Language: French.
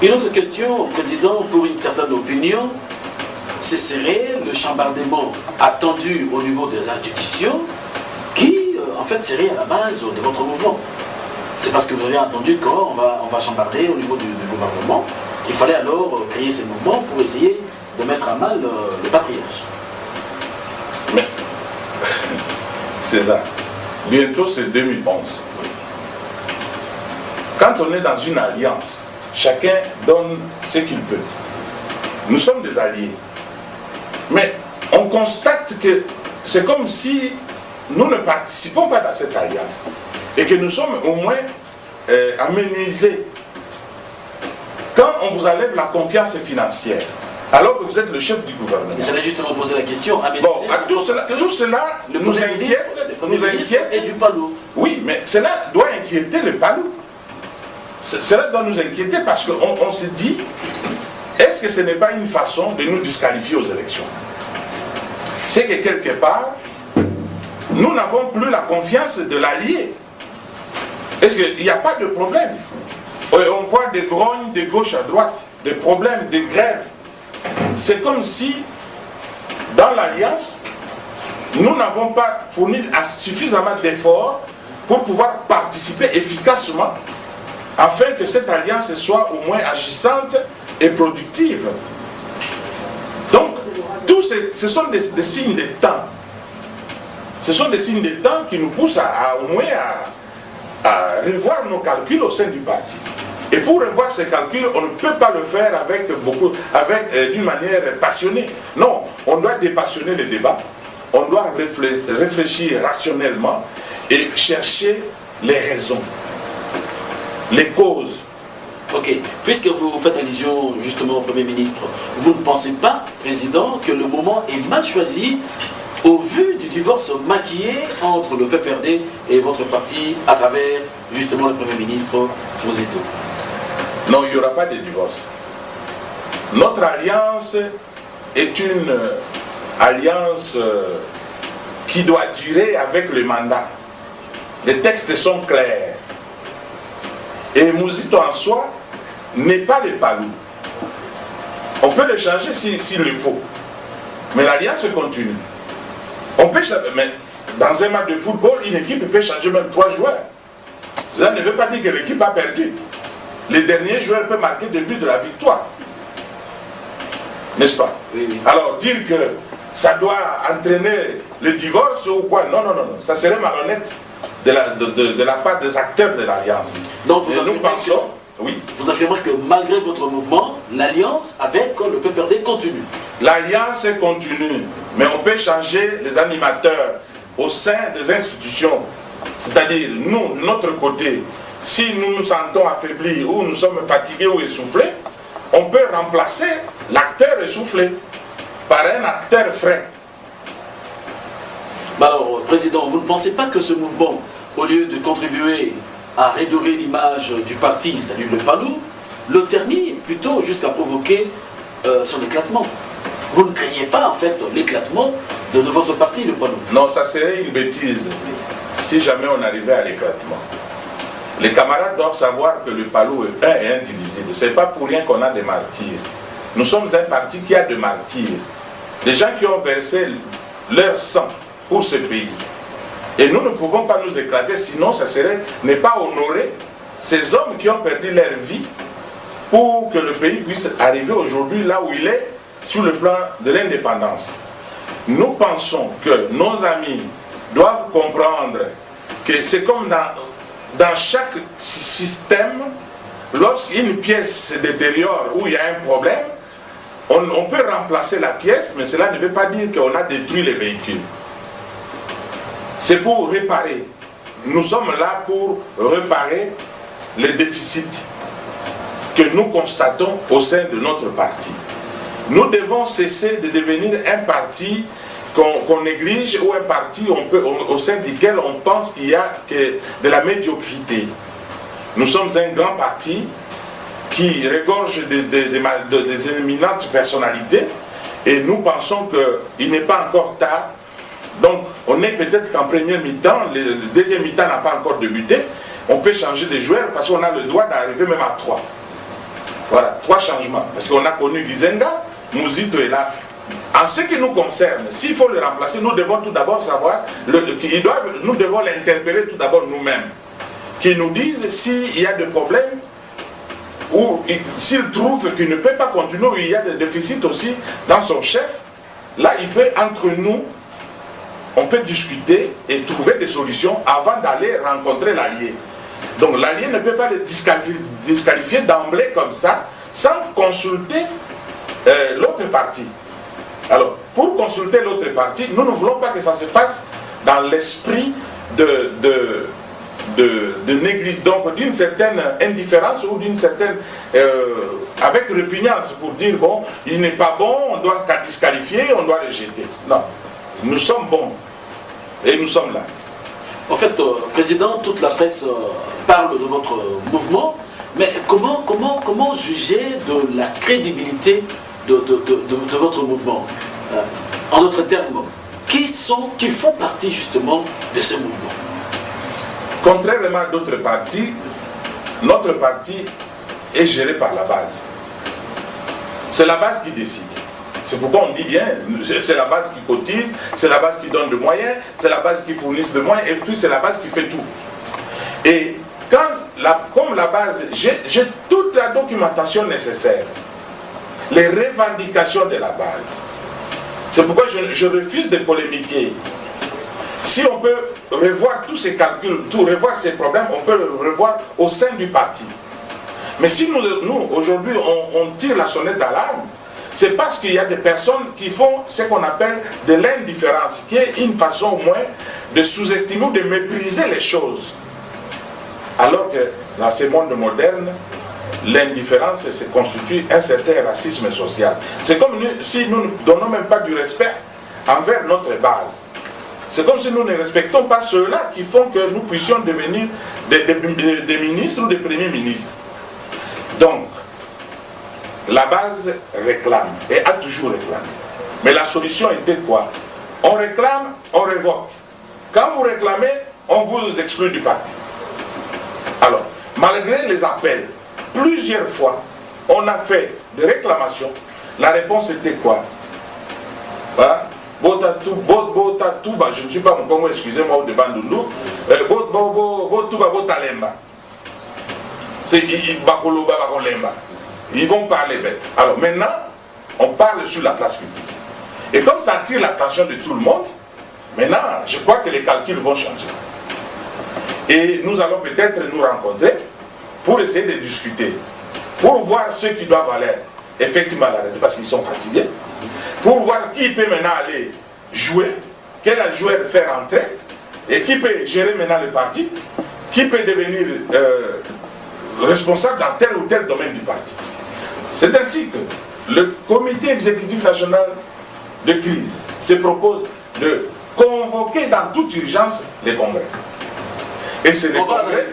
Une autre question, Président, pour une certaine opinion, ce serait le chambardement attendu au niveau des institutions qui, en fait, serait à la base de votre mouvement. C'est parce que vous avez entendu qu'on va chambarder au niveau du gouvernement qu'il fallait alors créer ces mouvements pour essayer de mettre à mal le patriarche. Mais, César, bientôt c'est 2011. Quand on est dans une alliance, chacun donne ce qu'il peut. Nous sommes des alliés. Mais on constate que c'est comme si nous ne participons pas dans cette alliance. Et que nous sommes au moins amenuisés. Quand on vous enlève la confiance financière, alors que vous êtes le chef du gouvernement. J'allais justement poser la question. Bon, tout cela nous inquiète. Et du PALU. Oui, mais cela doit inquiéter le PALU. Cela doit nous inquiéter parce qu'on se dit, est-ce que ce n'est pas une façon de nous disqualifier aux élections? C'est que quelque part, nous n'avons plus la confiance de l'allié. Est-ce qu'il n'y a pas de problème? On voit des grognes de gauche à droite, des problèmes, des grèves. C'est comme si, dans l'alliance, nous n'avons pas fourni suffisamment d'efforts pour pouvoir participer efficacement afin que cette alliance soit au moins agissante et productive. Donc, ce sont des signes de temps. Ce sont des signes de temps qui nous poussent au moins à revoir nos calculs au sein du parti. Et pour revoir ces calculs, on ne peut pas le faire d'une manière passionnée. Non, on doit dépassionner les débats, on doit réfléchir rationnellement et chercher les raisons, les causes. Ok, puisque vous faites allusion justement au Premier ministre, vous ne pensez pas, Président, que le moment est mal choisi au vu du divorce maquillé entre le PPRD et votre parti à travers justement le Premier ministre Mosito? Non, il n'y aura pas de divorce. Notre alliance est une alliance qui doit durer avec le mandat. Les textes sont clairs. Et Mosito en soi n'est pas le PALU. On peut le changer s'il le faut. Mais l'alliance continue. On peut changer, mais dans un match de football, une équipe peut changer même 3 joueurs. Cela ne veut pas dire que l'équipe a perdu. Le dernier joueur peut marquer le but de la victoire. N'est-ce pas? Oui, oui. Alors dire que ça doit entraîner le divorce ou quoi? Non, non, non, non. Ça serait malhonnête de la part des acteurs de l'Alliance. Donc vous affirmez que malgré votre mouvement, l'Alliance avec le PPRD continue? L'Alliance continue, mais on peut changer les animateurs au sein des institutions. C'est-à-dire, nous, de notre côté, si nous nous sentons affaiblis ou nous sommes fatigués ou essoufflés, on peut remplacer l'acteur essoufflé par un acteur frais. Alors, Président, vous ne pensez pas que ce mouvement, au lieu de contribuer à redorer l'image du parti, c'est-à-dire le PALU, le ternit plutôt jusqu'à provoquer son éclatement? Vous ne craignez pas en fait l'éclatement de votre parti, le PALU? Non, ça serait une bêtise si jamais on arrivait à l'éclatement. Les camarades doivent savoir que le PALU est un et indivisible. Ce n'est pas pour rien qu'on a des martyrs. Nous sommes un parti qui a des martyrs. Des gens qui ont versé leur sang pour ce pays. Et nous ne pouvons pas nous éclater, sinon ça serait ne pas honorer ces hommes qui ont perdu leur vie pour que le pays puisse arriver aujourd'hui là où il est sur le plan de l'indépendance. Nous pensons que nos amis doivent comprendre que c'est comme dans chaque système, lorsqu'une pièce se détériore ou il y a un problème, on peut remplacer la pièce, mais cela ne veut pas dire qu'on a détruit les véhicules. C'est pour réparer. Nous sommes là pour réparer les déficits que nous constatons au sein de notre parti. Nous devons cesser de devenir un parti qu'on néglige ou un parti au sein duquel on pense qu'il y a de la médiocrité. Nous sommes un grand parti qui regorge des éminentes personnalités et nous pensons qu'il n'est pas encore tard. Donc on est peut-être qu'en première mi-temps, le deuxième mi-temps n'a pas encore débuté, on peut changer de joueur parce qu'on a le droit d'arriver même à 3. Voilà, 3 changements. Parce qu'on a connu Gizenga, Mouzito est là. En ce qui nous concerne, s'il faut le remplacer, nous devons tout d'abord savoir, nous devons l'interpeller tout d'abord nous-mêmes. Qu'ils nous disent s'il y a des problèmes, ou s'il trouve qu'il ne peut pas continuer, ou il y a des déficits aussi dans son chef, là il peut, entre nous, on peut discuter et trouver des solutions avant d'aller rencontrer l'allié. Donc l'allié ne peut pas le disqualifier d'emblée comme ça, sans consulter l'autre partie. Alors, pour consulter l'autre partie, nous ne voulons pas que ça se fasse dans l'esprit donc d'une certaine indifférence ou d'une certaine avec répugnance pour dire bon, il n'est pas bon, on doit disqualifier, on doit le jeter. Non, nous sommes bons et nous sommes là. En fait, Président, toute la presse parle de votre mouvement, mais comment juger de la crédibilité de votre mouvement? En d'autres termes, qui font partie justement de ce mouvement? Contrairement à d'autres partis, notre parti est géré par la base. C'est la base qui décide. C'est pourquoi on dit bien, c'est la base qui cotise, c'est la base qui donne des moyens, c'est la base qui fournit des moyens, et puis c'est la base qui fait tout. Et comme la base, j'ai toute la documentation nécessaire, les revendications de la base. C'est pourquoi je refuse de polémiquer. Si on peut revoir tous ces calculs, revoir ces problèmes, on peut le revoir au sein du parti. Mais si nous aujourd'hui, on tire la sonnette d'alarme, c'est parce qu'il y a des personnes qui font ce qu'on appelle de l'indifférence, qui est une façon au moins de sous-estimer ou de mépriser les choses. Alors que dans ce monde moderne, l'indifférence se constitue un certain racisme social. C'est comme si nous ne donnons même pas du respect envers notre base. C'est comme si nous ne respectons pas ceux-là qui font que nous puissions devenir des ministres ou des premiers ministres. Donc, la base réclame et a toujours réclamé. Mais la solution était quoi? On réclame, on révoque. Quand vous réclamez, on vous exclut du parti. Alors, malgré les appels, plusieurs fois, on a fait des réclamations. La réponse était quoi? Voilà. Je ne suis pas mon Congo, excusez-moi, au débat de nous. Ils vont parler. Alors maintenant, on parle sur la place publique. Et comme ça attire l'attention de tout le monde, maintenant, je crois que les calculs vont changer. Et nous allons peut-être nous rencontrer pour essayer de discuter, pour voir ceux qui doivent aller effectivement l'arrêter parce qu'ils sont fatigués, pour voir qui peut maintenant aller jouer, quel joueur faire entrer, et qui peut gérer maintenant le parti, qui peut devenir responsable dans tel ou tel domaine du parti. C'est ainsi que le comité exécutif national de crise se propose de convoquer dans toute urgence les congrès. Et c'est les congrès